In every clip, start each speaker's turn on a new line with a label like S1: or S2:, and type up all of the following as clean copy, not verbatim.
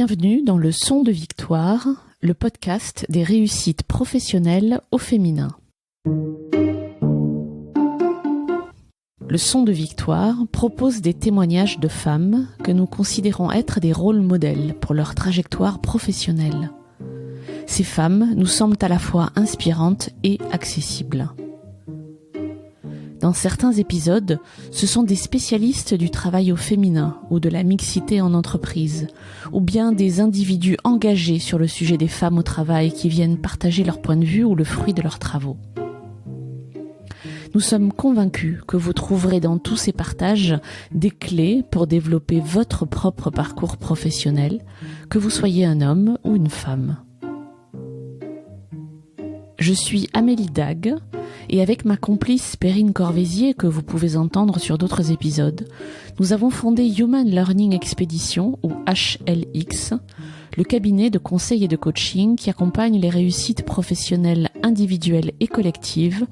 S1: Bienvenue dans Le Son de Victoire, le podcast des réussites professionnelles au féminin. Le Son de Victoire propose des témoignages de femmes que nous considérons être des rôles modèles pour leur trajectoire professionnelle. Ces femmes nous semblent à la fois inspirantes et accessibles. Dans certains épisodes, ce sont des spécialistes du travail au féminin ou de la mixité en entreprise, ou bien des individus engagés sur le sujet des femmes au travail qui viennent partager leur point de vue ou le fruit de leurs travaux. Nous sommes convaincus que vous trouverez dans tous ces partages des clés pour développer votre propre parcours professionnel, que vous soyez un homme ou une femme. Je suis Amélie Dag et avec ma complice Perrine Corvézier, que vous pouvez entendre sur d'autres épisodes, nous avons fondé Human Learning Expedition, ou HLX, le cabinet de conseil et de coaching qui accompagne les réussites professionnelles individuelles et collectives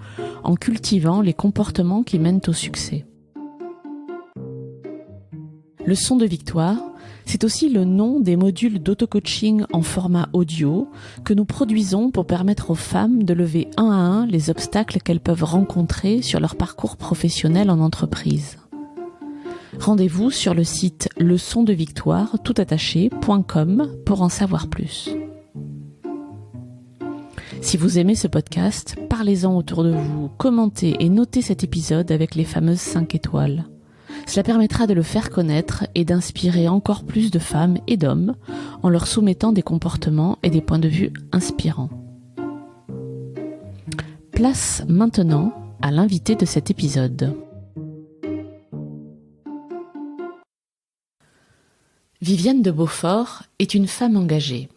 S1: en cultivant les comportements qui mènent au succès. Le Son de Victoire, c'est aussi le nom des modules d'auto-coaching en format audio que nous produisons pour permettre aux femmes de lever un à un les obstacles qu'elles peuvent rencontrer sur leur parcours professionnel en entreprise. Rendez-vous sur le site leçondevictoire.com pour en savoir plus. Si vous aimez ce podcast, parlez-en autour de vous, commentez et notez cet épisode avec les fameuses 5 étoiles. Cela permettra de le faire connaître et d'inspirer encore plus de femmes et d'hommes en leur soumettant des comportements et des points de vue inspirants. Place maintenant à l'invité de cet épisode. Viviane de Beaufort est une femme engagée.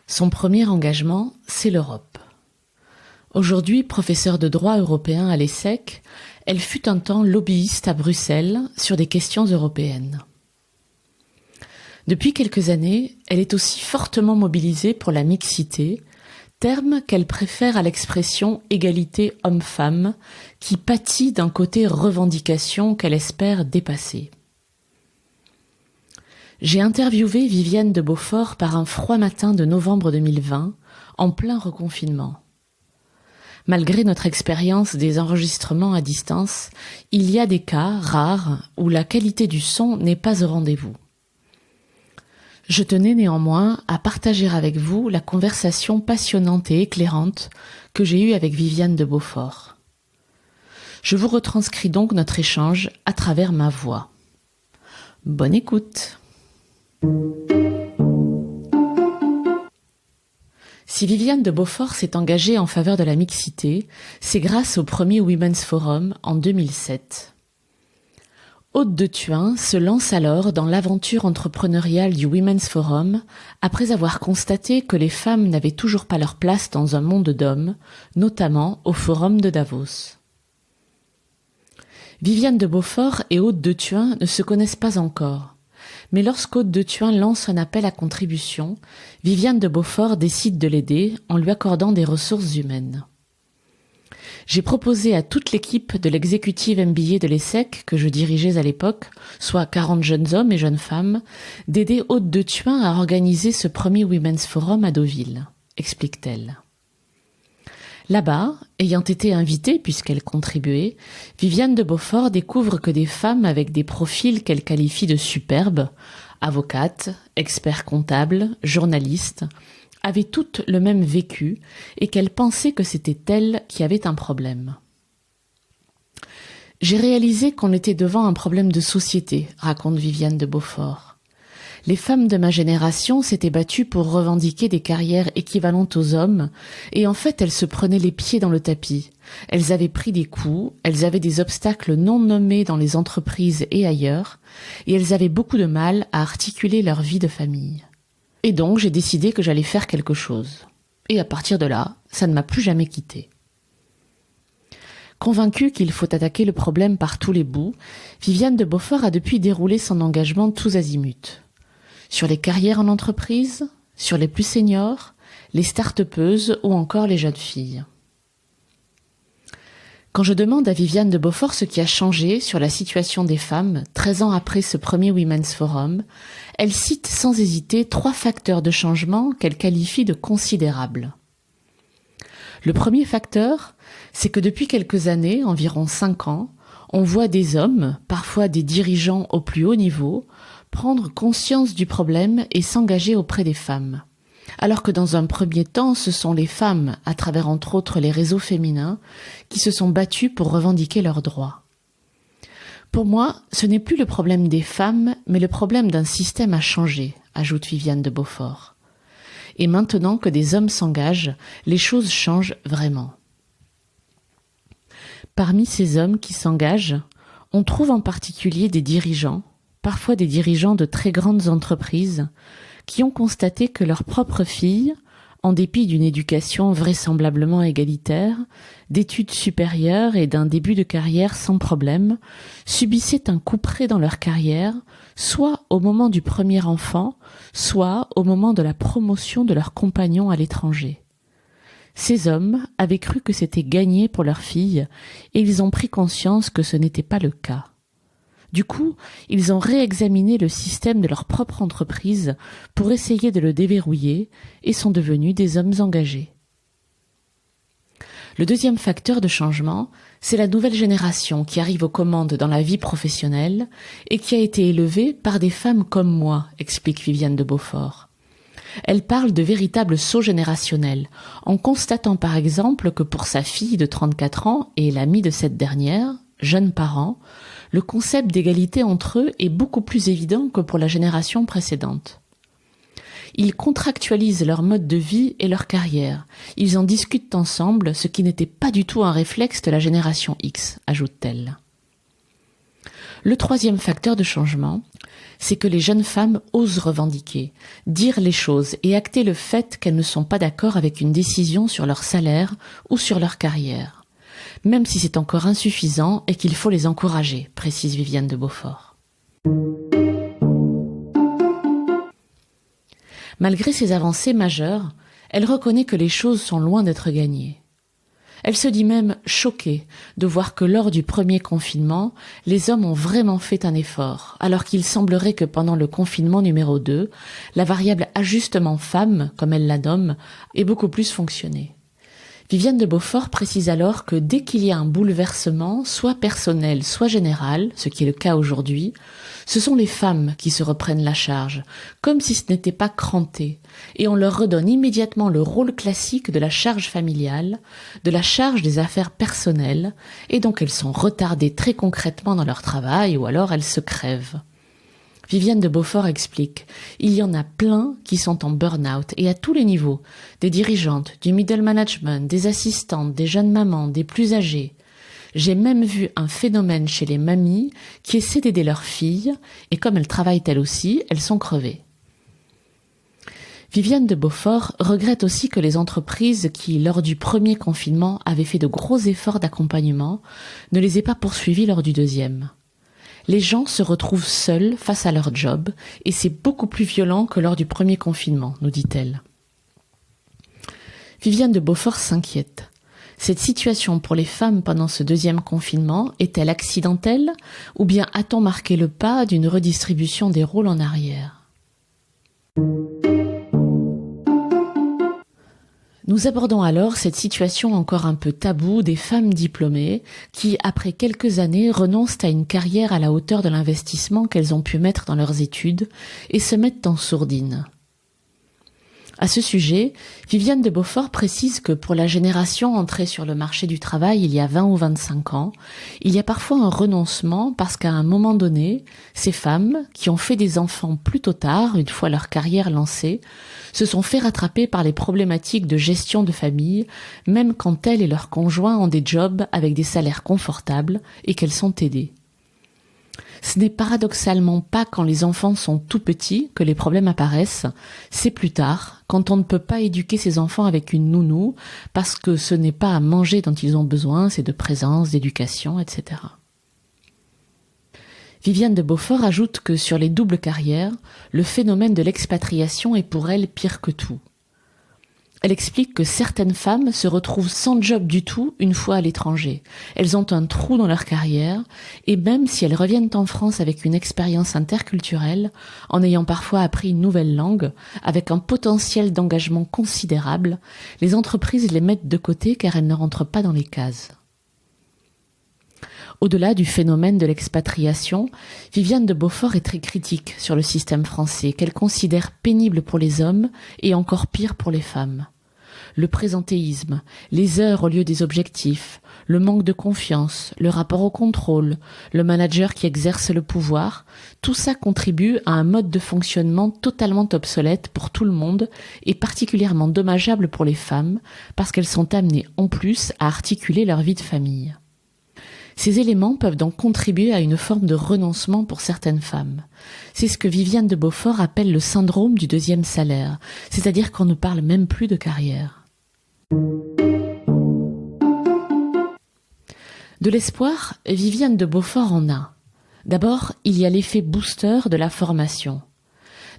S1: Son premier engagement, c'est l'Europe. Aujourd'hui professeure de droit européen à l'ESSEC, elle fut un temps lobbyiste à Bruxelles sur des questions européennes. Depuis quelques années, elle est aussi fortement mobilisée pour la mixité, terme qu'elle préfère à l'expression égalité homme-femme, qui pâtit d'un côté revendication qu'elle espère dépasser. J'ai interviewé Viviane de Beaufort par un froid matin de novembre 2020, en plein reconfinement. Malgré notre expérience des enregistrements à distance, il y a des cas rares où la qualité du son n'est pas au rendez-vous. Je tenais néanmoins à partager avec vous la conversation passionnante et éclairante que j'ai eue avec Viviane de Beaufort. Je vous retranscris donc notre échange à travers ma voix. Bonne écoute! Si Viviane de Beaufort s'est engagée en faveur de la mixité, c'est grâce au premier Women's Forum en 2007. Aude de Thuin se lance alors dans l'aventure entrepreneuriale du Women's Forum après avoir constaté que les femmes n'avaient toujours pas leur place dans un monde d'hommes, notamment au Forum de Davos. Viviane de Beaufort et Aude de Thuin ne se connaissent pas encore. Mais lorsqu'Aude de Thuin lance un appel à contribution, Viviane de Beaufort décide de l'aider en lui accordant des ressources humaines. J'ai proposé à toute l'équipe de l'exécutive MBA de l'ESSEC que je dirigeais à l'époque, soit 40 jeunes hommes et jeunes femmes, d'aider Aude de Thuin à organiser ce premier Women's Forum à Deauville, explique-t-elle. Là-bas, ayant été invitée puisqu'elle contribuait, Viviane de Beaufort découvre que des femmes avec des profils qu'elle qualifie de superbes, avocates, experts comptables, journalistes, avaient toutes le même vécu et qu'elle pensait que c'était elle qui avait un problème. J'ai réalisé qu'on était devant un problème de société, raconte Viviane de Beaufort. Les femmes de ma génération s'étaient battues pour revendiquer des carrières équivalentes aux hommes, et en fait elles se prenaient les pieds dans le tapis. Elles avaient pris des coups, elles avaient des obstacles non nommés dans les entreprises et ailleurs, et elles avaient beaucoup de mal à articuler leur vie de famille. Et donc j'ai décidé que j'allais faire quelque chose. Et à partir de là, ça ne m'a plus jamais quittée. Convaincue qu'il faut attaquer le problème par tous les bouts, Viviane de Beaufort a depuis déroulé son engagement tous azimuts. Sur les carrières en entreprise, sur les plus seniors, les start-upeuses ou encore les jeunes filles. Quand je demande à Viviane de Beaufort ce qui a changé sur la situation des femmes 13 ans après ce premier Women's Forum, elle cite sans hésiter 3 facteurs de changement qu'elle qualifie de considérables. Le premier facteur, c'est que depuis quelques années, environ 5 ans, on voit des hommes, parfois des dirigeants au plus haut niveau, prendre conscience du problème et s'engager auprès des femmes. Alors que dans un premier temps, ce sont les femmes, à travers entre autres les réseaux féminins, qui se sont battues pour revendiquer leurs droits. Pour moi, ce n'est plus le problème des femmes, mais le problème d'un système à changer, ajoute Viviane de Beaufort. Et maintenant que des hommes s'engagent, les choses changent vraiment. Parmi ces hommes qui s'engagent, on trouve en particulier des dirigeants, parfois des dirigeants de très grandes entreprises, qui ont constaté que leurs propres filles, en dépit d'une éducation vraisemblablement égalitaire, d'études supérieures et d'un début de carrière sans problème, subissaient un couperet dans leur carrière, soit au moment du premier enfant, soit au moment de la promotion de leurs compagnons à l'étranger. Ces hommes avaient cru que c'était gagné pour leurs filles et ils ont pris conscience que ce n'était pas le cas. Du coup, ils ont réexaminé le système de leur propre entreprise pour essayer de le déverrouiller et sont devenus des hommes engagés. Le deuxième facteur de changement, c'est la nouvelle génération qui arrive aux commandes dans la vie professionnelle et qui a été élevée par des femmes comme moi, explique Viviane de Beaufort. Elle parle de véritable saut générationnel, en constatant par exemple que pour sa fille de 34 ans et l'amie de cette dernière, jeunes parents, le concept d'égalité entre eux est beaucoup plus évident que pour la génération précédente. Ils contractualisent leur mode de vie et leur carrière. Ils en discutent ensemble, ce qui n'était pas du tout un réflexe de la génération X, ajoute-t-elle. Le troisième facteur de changement, c'est que les jeunes femmes osent revendiquer, dire les choses et acter le fait qu'elles ne sont pas d'accord avec une décision sur leur salaire ou sur leur carrière. Même si c'est encore insuffisant et qu'il faut les encourager, précise Viviane de Beaufort. Malgré ces avancées majeures, elle reconnaît que les choses sont loin d'être gagnées. Elle se dit même choquée de voir que lors du premier confinement, les hommes ont vraiment fait un effort, alors qu'il semblerait que pendant le confinement numéro 2, la variable ajustement femme, comme elle la nomme, ait beaucoup plus fonctionné. Viviane de Beaufort précise alors que dès qu'il y a un bouleversement, soit personnel, soit général, ce qui est le cas aujourd'hui, ce sont les femmes qui se reprennent la charge, comme si ce n'était pas cranté, et on leur redonne immédiatement le rôle classique de la charge familiale, de la charge des affaires personnelles, et donc elles sont retardées très concrètement dans leur travail, ou alors elles se crèvent. Viviane de Beaufort explique, il y en a plein qui sont en burn-out et à tous les niveaux, des dirigeantes, du middle management, des assistantes, des jeunes mamans, des plus âgées. J'ai même vu un phénomène chez les mamies qui essaient d'aider leurs filles et comme elles travaillent elles aussi, elles sont crevées. Viviane de Beaufort regrette aussi que les entreprises qui, lors du premier confinement, avaient fait de gros efforts d'accompagnement, ne les aient pas poursuivis lors du deuxième. Les gens se retrouvent seuls face à leur job et c'est beaucoup plus violent que lors du premier confinement, nous dit-elle. Viviane de Beaufort s'inquiète. Cette situation pour les femmes pendant ce deuxième confinement est-elle accidentelle ou bien a-t-on marqué le pas d'une redistribution des rôles en arrière ? Nous abordons alors cette situation encore un peu taboue des femmes diplômées qui, après quelques années, renoncent à une carrière à la hauteur de l'investissement qu'elles ont pu mettre dans leurs études et se mettent en sourdine. À ce sujet, Viviane de Beaufort précise que pour la génération entrée sur le marché du travail il y a 20 ou 25 ans, il y a parfois un renoncement parce qu'à un moment donné, ces femmes, qui ont fait des enfants plutôt tard, une fois leur carrière lancée, se sont fait rattraper par les problématiques de gestion de famille, même quand elles et leurs conjoints ont des jobs avec des salaires confortables et qu'elles sont aidées. Ce n'est paradoxalement pas quand les enfants sont tout petits que les problèmes apparaissent, c'est plus tard, quand on ne peut pas éduquer ses enfants avec une nounou, parce que ce n'est pas à manger dont ils ont besoin, c'est de présence, d'éducation, etc. Viviane de Beaufort ajoute que sur les doubles carrières, le phénomène de l'expatriation est pour elle pire que tout. Elle explique que certaines femmes se retrouvent sans job du tout une fois à l'étranger. Elles ont un trou dans leur carrière et même si elles reviennent en France avec une expérience interculturelle, en ayant parfois appris une nouvelle langue, avec un potentiel d'engagement considérable, les entreprises les mettent de côté car elles ne rentrent pas dans les cases. Au-delà du phénomène de l'expatriation, Viviane de Beaufort est très critique sur le système français, qu'elle considère pénible pour les hommes et encore pire pour les femmes. Le présentéisme, les heures au lieu des objectifs, le manque de confiance, le rapport au contrôle, le manager qui exerce le pouvoir, tout ça contribue à un mode de fonctionnement totalement obsolète pour tout le monde et particulièrement dommageable pour les femmes parce qu'elles sont amenées en plus à articuler leur vie de famille. Ces éléments peuvent donc contribuer à une forme de renoncement pour certaines femmes. C'est ce que Viviane de Beaufort appelle le syndrome du deuxième salaire, c'est-à-dire qu'on ne parle même plus de carrière. De l'espoir, Viviane de Beaufort en a. D'abord, il y a l'effet booster de la formation.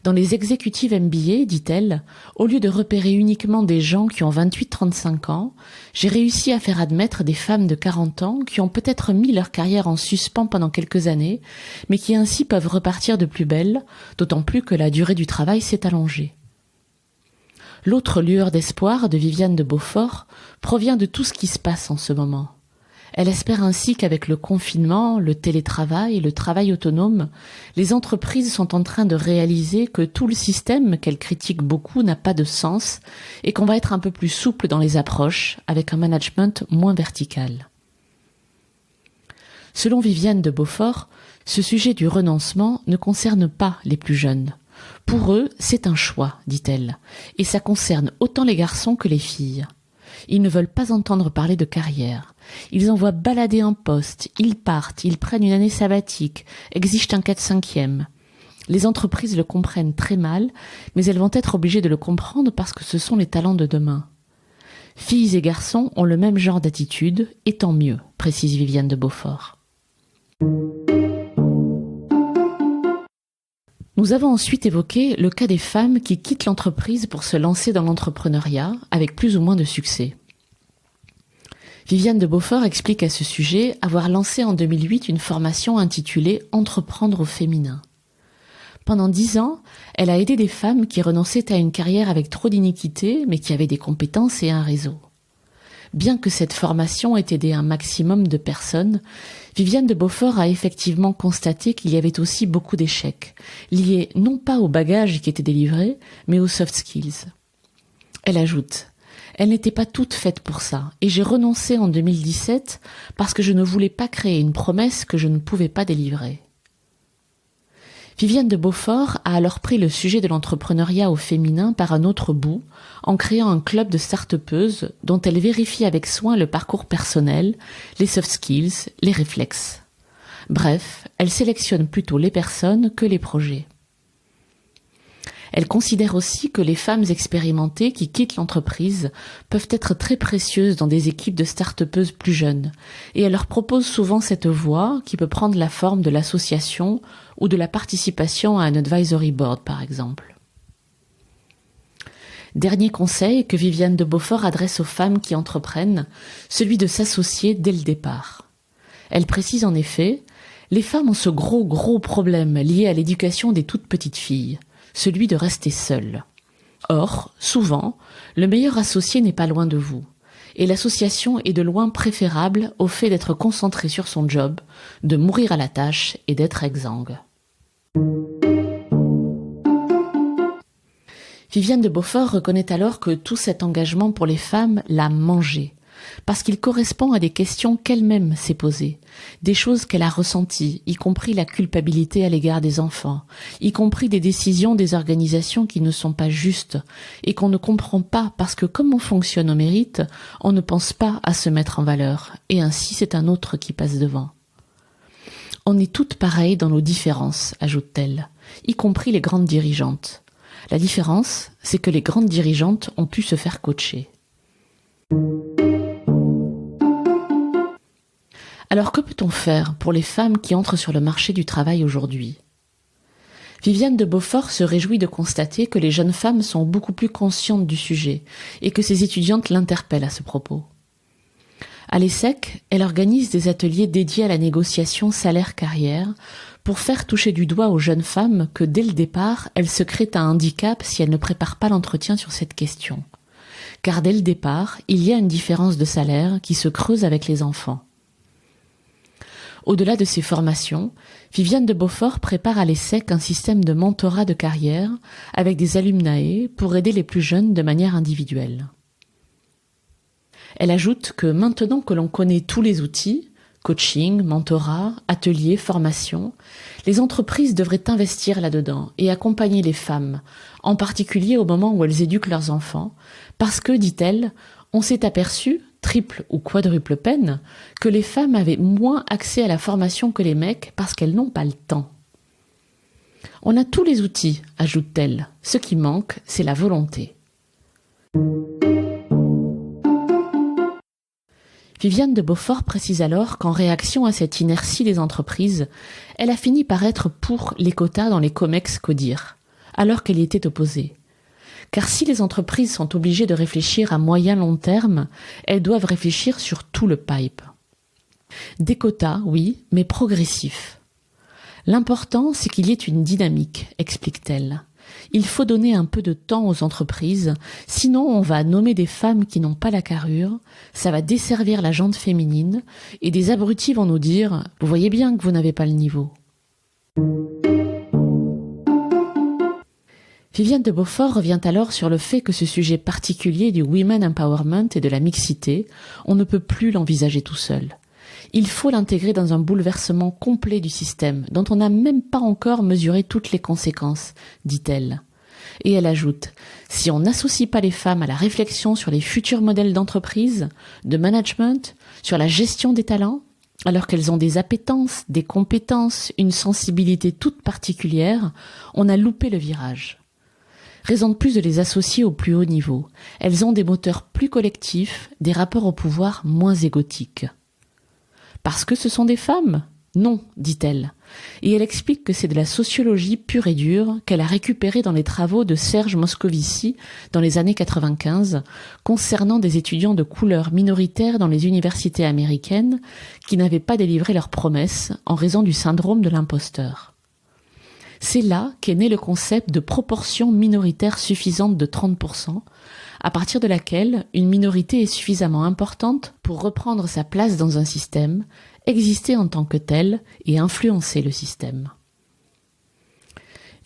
S1: Dans les exécutives MBA, dit-elle, au lieu de repérer uniquement des gens qui ont 28-35 ans, j'ai réussi à faire admettre des femmes de 40 ans qui ont peut-être mis leur carrière en suspens pendant quelques années, mais qui ainsi peuvent repartir de plus belle, d'autant plus que la durée du travail s'est allongée. L'autre lueur d'espoir de Viviane de Beaufort provient de tout ce qui se passe en ce moment. Elle espère ainsi qu'avec le confinement, le télétravail et le travail autonome, les entreprises sont en train de réaliser que tout le système qu'elles critiquent beaucoup n'a pas de sens et qu'on va être un peu plus souple dans les approches avec un management moins vertical. Selon Viviane de Beaufort, ce sujet du renoncement ne concerne pas les plus jeunes. Pour eux, c'est un choix, dit-elle, et ça concerne autant les garçons que les filles. Ils ne veulent pas entendre parler de carrière. Ils envoient balader un poste, ils partent, ils prennent une année sabbatique, exigent un 4/5e. Les entreprises le comprennent très mal, mais elles vont être obligées de le comprendre parce que ce sont les talents de demain. Filles et garçons ont le même genre d'attitude, et tant mieux, précise Viviane de Beaufort. Nous avons ensuite évoqué le cas des femmes qui quittent l'entreprise pour se lancer dans l'entrepreneuriat, avec plus ou moins de succès. Viviane de Beaufort explique à ce sujet avoir lancé en 2008 une formation intitulée « Entreprendre au féminin ». Pendant 10 ans, elle a aidé des femmes qui renonçaient à une carrière avec trop d'iniquité, mais qui avaient des compétences et un réseau. Bien que cette formation ait aidé un maximum de personnes, Viviane de Beaufort a effectivement constaté qu'il y avait aussi beaucoup d'échecs, liés non pas aux bagages qui étaient délivrés, mais aux soft skills. Elle ajoute « Elle n'était pas toute faite pour ça, et j'ai renoncé en 2017 parce que je ne voulais pas créer une promesse que je ne pouvais pas délivrer. » Viviane de Beaufort a alors pris le sujet de l'entrepreneuriat au féminin par un autre bout, en créant un club de start-upeuses dont elle vérifie avec soin le parcours personnel, les soft skills, les réflexes. Bref, elle sélectionne plutôt les personnes que les projets. Elle considère aussi que les femmes expérimentées qui quittent l'entreprise peuvent être très précieuses dans des équipes de start-upeuses plus jeunes, et elle leur propose souvent cette voie qui peut prendre la forme de l'association ou de la participation à un advisory board par exemple. Dernier conseil que Viviane de Beaufort adresse aux femmes qui entreprennent, celui de s'associer dès le départ. Elle précise en effet, les femmes ont ce gros problème lié à l'éducation des toutes petites filles, celui de rester seule. Or, souvent, le meilleur associé n'est pas loin de vous, et l'association est de loin préférable au fait d'être concentré sur son job, de mourir à la tâche et d'être exsangue. Viviane de Beaufort reconnaît alors que tout cet engagement pour les femmes l'a mangée, parce qu'il correspond à des questions qu'elle-même s'est posées, des choses qu'elle a ressenties, y compris la culpabilité à l'égard des enfants, y compris des décisions des organisations qui ne sont pas justes et qu'on ne comprend pas parce que comme on fonctionne au mérite, on ne pense pas à se mettre en valeur, et ainsi c'est un autre qui passe devant. On est toutes pareilles dans nos différences, ajoute-t-elle, y compris les grandes dirigeantes. La différence, c'est que les grandes dirigeantes ont pu se faire coacher. Alors que peut-on faire pour les femmes qui entrent sur le marché du travail aujourd'hui ? Viviane de Beaufort se réjouit de constater que les jeunes femmes sont beaucoup plus conscientes du sujet et que ses étudiantes l'interpellent à ce propos. À l'ESSEC, elle organise des ateliers dédiés à la négociation salaire-carrière pour faire toucher du doigt aux jeunes femmes que dès le départ, elles se créent un handicap si elles ne préparent pas l'entretien sur cette question. Car dès le départ, il y a une différence de salaire qui se creuse avec les enfants. Au-delà de ces formations, Viviane de Beaufort prépare à l'ESSEC un système de mentorat de carrière avec des alumnae pour aider les plus jeunes de manière individuelle. Elle ajoute que maintenant que l'on connaît tous les outils, coaching, mentorat, ateliers, formation, les entreprises devraient investir là-dedans et accompagner les femmes, en particulier au moment où elles éduquent leurs enfants, parce que, dit-elle, on s'est aperçu, triple ou quadruple peine, que les femmes avaient moins accès à la formation que les mecs parce qu'elles n'ont pas le temps. On a tous les outils, ajoute-t-elle, ce qui manque, c'est la volonté. Viviane de Beaufort précise alors qu'en réaction à cette inertie des entreprises, elle a fini par être pour les quotas dans les COMEX CODIR, alors qu'elle y était opposée. Car si les entreprises sont obligées de réfléchir à moyen-long terme, elles doivent réfléchir sur tout le pipe. Des quotas, oui, mais progressifs. L'important, c'est qu'il y ait une dynamique, explique-t-elle. Il faut donner un peu de temps aux entreprises, sinon on va nommer des femmes qui n'ont pas la carrure, ça va desservir la gente féminine, et des abrutis vont nous dire « Vous voyez bien que vous n'avez pas le niveau ». Viviane de Beaufort revient alors sur le fait que ce sujet particulier du women empowerment et de la mixité, on ne peut plus l'envisager tout seul. Il faut l'intégrer dans un bouleversement complet du système, dont on n'a même pas encore mesuré toutes les conséquences, dit-elle. Et elle ajoute, si on n'associe pas les femmes à la réflexion sur les futurs modèles d'entreprise, de management, sur la gestion des talents, alors qu'elles ont des appétences, des compétences, une sensibilité toute particulière, on a loupé le virage. Raison de plus de les associer au plus haut niveau. Elles ont des moteurs plus collectifs, des rapports au pouvoir moins égotiques. Parce que ce sont des femmes ? Non, dit-elle. Et elle explique que c'est de la sociologie pure et dure qu'elle a récupérée dans les travaux de Serge Moscovici dans les années 95, concernant des étudiants de couleur minoritaire dans les universités américaines qui n'avaient pas délivré leurs promesses en raison du syndrome de l'imposteur. C'est là qu'est né le concept de proportion minoritaire suffisante de 30%, à partir de laquelle une minorité est suffisamment importante pour reprendre sa place dans un système, exister en tant que telle et influencer le système.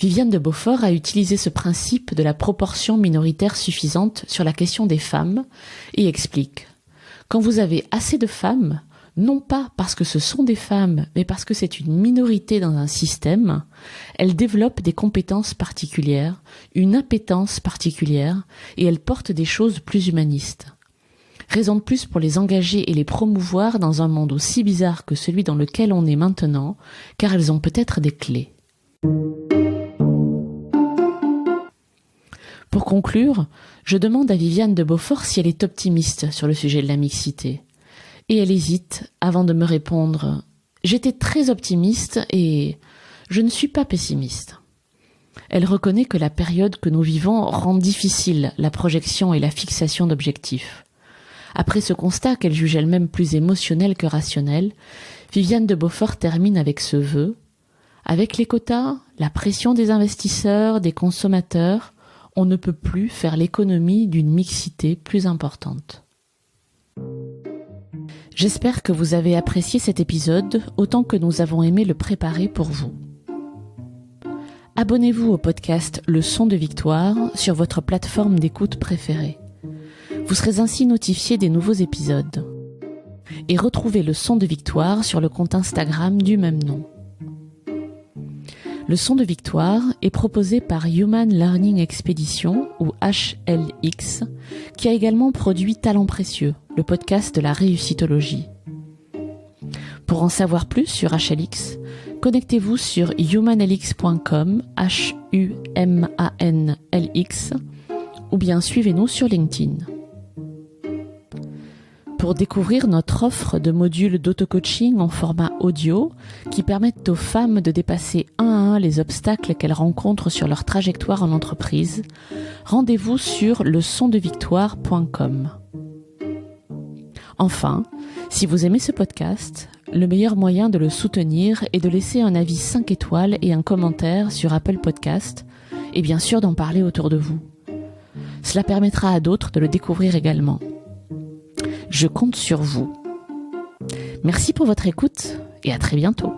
S1: Viviane de Beaufort a utilisé ce principe de la proportion minoritaire suffisante sur la question des femmes et explique « Quand vous avez assez de femmes, non pas parce que ce sont des femmes, mais parce que c'est une minorité dans un système, elles développent des compétences particulières, une appétence particulière, et elles portent des choses plus humanistes. Raison de plus pour les engager et les promouvoir dans un monde aussi bizarre que celui dans lequel on est maintenant, car elles ont peut-être des clés. » Pour conclure, je demande à Viviane de Beaufort si elle est optimiste sur le sujet de la mixité. Et elle hésite avant de me répondre « J'étais très optimiste et je ne suis pas pessimiste ». Elle reconnaît que la période que nous vivons rend difficile la projection et la fixation d'objectifs. Après ce constat qu'elle juge elle-même plus émotionnel que rationnel, Viviane de Beaufort termine avec ce vœu « Avec les quotas, la pression des investisseurs, des consommateurs, on ne peut plus faire l'économie d'une mixité plus importante. » J'espère que vous avez apprécié cet épisode autant que nous avons aimé le préparer pour vous. Abonnez-vous au podcast Le Son de Victoire sur votre plateforme d'écoute préférée. Vous serez ainsi notifié des nouveaux épisodes. Et retrouvez Le Son de Victoire sur le compte Instagram du même nom. Le Son de Victoire est proposé par Human Learning Expedition, ou HLX, qui a également produit Talents Précieux, le podcast de la réussitologie. Pour en savoir plus sur HLX, connectez-vous sur humanlx.com, HUMANLX, ou bien suivez-nous sur LinkedIn. pour découvrir notre offre de modules d'auto-coaching en format audio qui permettent aux femmes de dépasser un à un les obstacles qu'elles rencontrent sur leur trajectoire en entreprise, rendez-vous sur leçondevictoire.com. Enfin, si vous aimez ce podcast, le meilleur moyen de le soutenir est de laisser un avis 5 étoiles et un commentaire sur Apple Podcast et bien sûr d'en parler autour de vous. Cela permettra à d'autres de le découvrir également. Je compte sur vous. Merci pour votre écoute et à très bientôt.